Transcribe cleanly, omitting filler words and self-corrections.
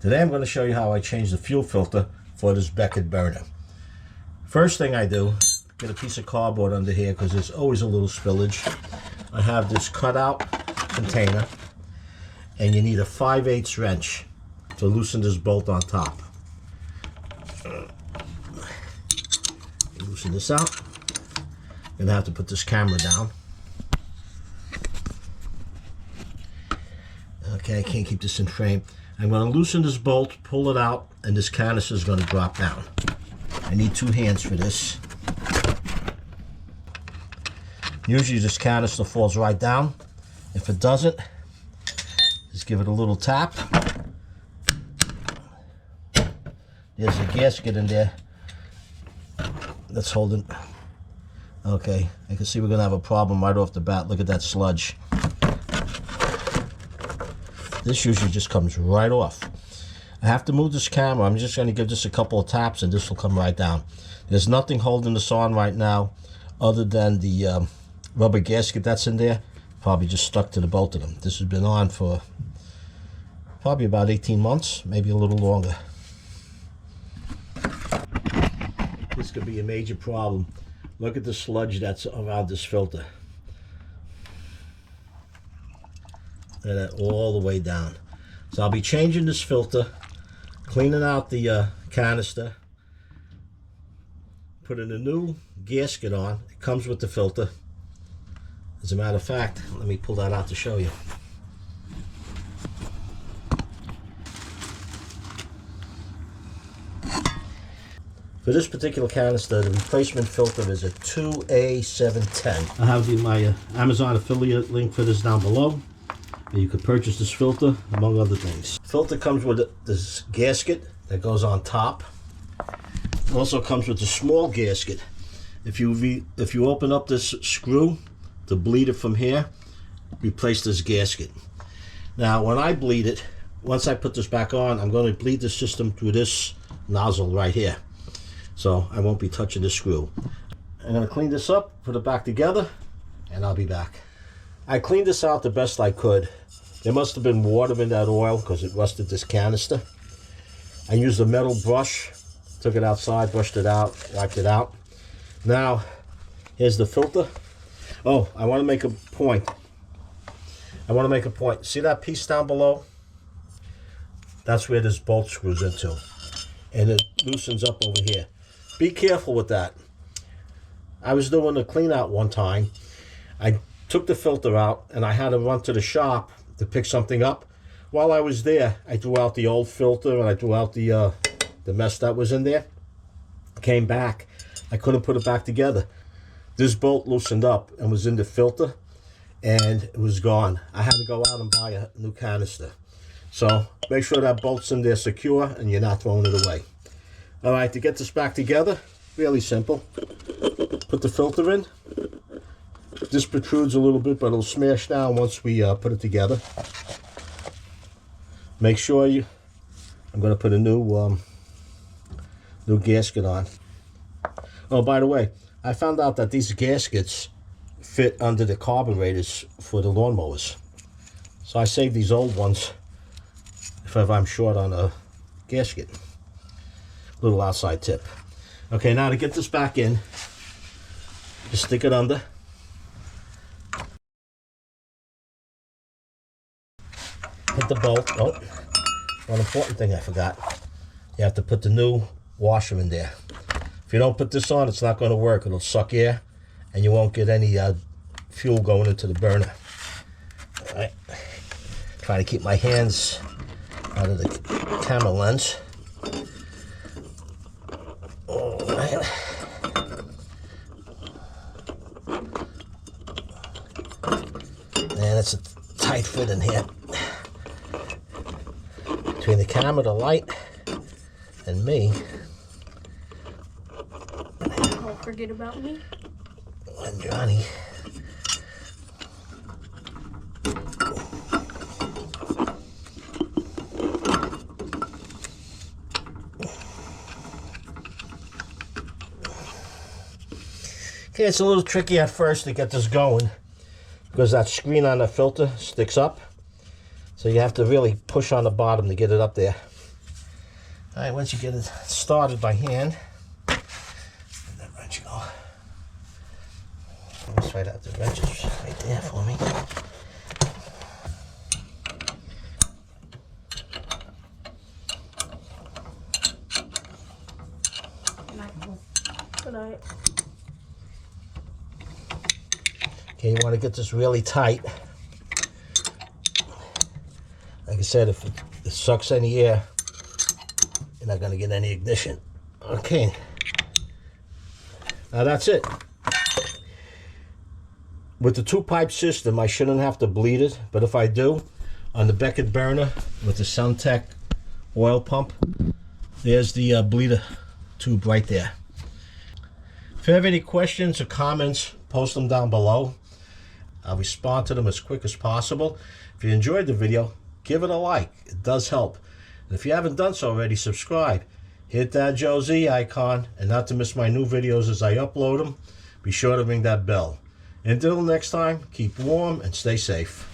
Today I'm going to show you how I change the fuel filter for this Beckett burner. First thing I do, get a piece of cardboard under here because there's always a little spillage. I have this cutout container and you need a 5/8 wrench to loosen this bolt on top. Loosen this out. I'm going to have to put this camera down. Okay, I can't keep this in frame. I'm going to loosen this bolt, pull it out, and this canister is going to drop down. I need 2 hands for this. Usually this canister falls right down. If it doesn't, just give it a little tap. There's a gasket in there that's holding. Okay, I can see we're going to have a problem right off the bat. Look at that sludge. This usually just comes right off. I have to move this camera. I'm just going to give this a couple of taps and this will come right down. There's nothing holding this on right now other than the rubber gasket that's in there. Probably just stuck to the both of them. This has been on for probably about 18 months, maybe a little longer. This could be a major problem. Look at the sludge that's around this filter. And that all the way down. So I'll be changing this filter, cleaning out the canister, putting a new gasket on. It comes with the filter. As a matter of fact, let me pull that out to show you. For this particular canister, the replacement filter is a 2A710. I have my Amazon affiliate link for this down below. You could purchase this filter, among other things. Filter comes with this gasket that goes on top. It also comes with a small gasket. If you open up this screw to bleed it from here, replace this gasket. Now, when I bleed it, once I put this back on, I'm going to bleed the system through this nozzle right here. So I won't be touching the screw. I'm going to clean this up, put it back together, and I'll be back. I cleaned this out the best I could. There must have been water in that oil because it rusted this canister. I used a metal brush, took it outside, brushed it out, wiped it out. Now, here's the filter. Oh, I want to make a point. See that piece down below? That's where this bolt screws into. And it loosens up over here. Be careful with that. I was doing a clean out one time. I took the filter out and I had to run to the shop to pick something up. While I was there, I threw out the old filter and I threw out the mess that was in there. Came back, I couldn't put it back together. This bolt loosened up and was in the filter and it was gone. I had to go out and buy a new canister. So make sure that bolt's in there secure and you're not throwing it away. All right, to get this back together, really simple. Put the filter in. This protrudes a little bit, but it'll smash down once we put it together. Make sure I'm going to put a new gasket on. Oh, by the way, I found out that these gaskets fit under the carburetors for the lawnmowers. So I saved these old ones if ever I'm short on a gasket. Little outside tip. Okay, now to get this back in, just stick it under. Hit the bolt. Oh, one important thing I forgot. You have to put the new washer in there. If you don't put this on, it's not going to work. It'll suck air and you won't get any fuel going into the burner. All right. Trying to keep my hands out of the camera lens. All right. Man, it's a tight fit in here. Between the camera, the light, and me. Don't forget about me. And Johnny. Okay, it's a little tricky at first to get this going because that screen on the filter sticks up. So you have to really push on the bottom to get it up there. Alright, once you get it started by hand, let that wrench go. Almost right out the wrench is right there for me. Good night. Okay, you want to get this really tight. Like I said, if it sucks any air, you're not going to get any ignition. Okay. Now that's it. With the 2-pipe system, I shouldn't have to bleed it, but if I do, on the Beckett burner with the Suntech oil pump, there's the bleeder tube right there. If you have any questions or comments, post them down below. I'll respond to them as quick as possible. If you enjoyed the video, give it a like. It does help. And if you haven't done so already, subscribe. Hit that Joe Z icon, and not to miss my new videos as I upload them, be sure to ring that bell. Until next time, keep warm and stay safe.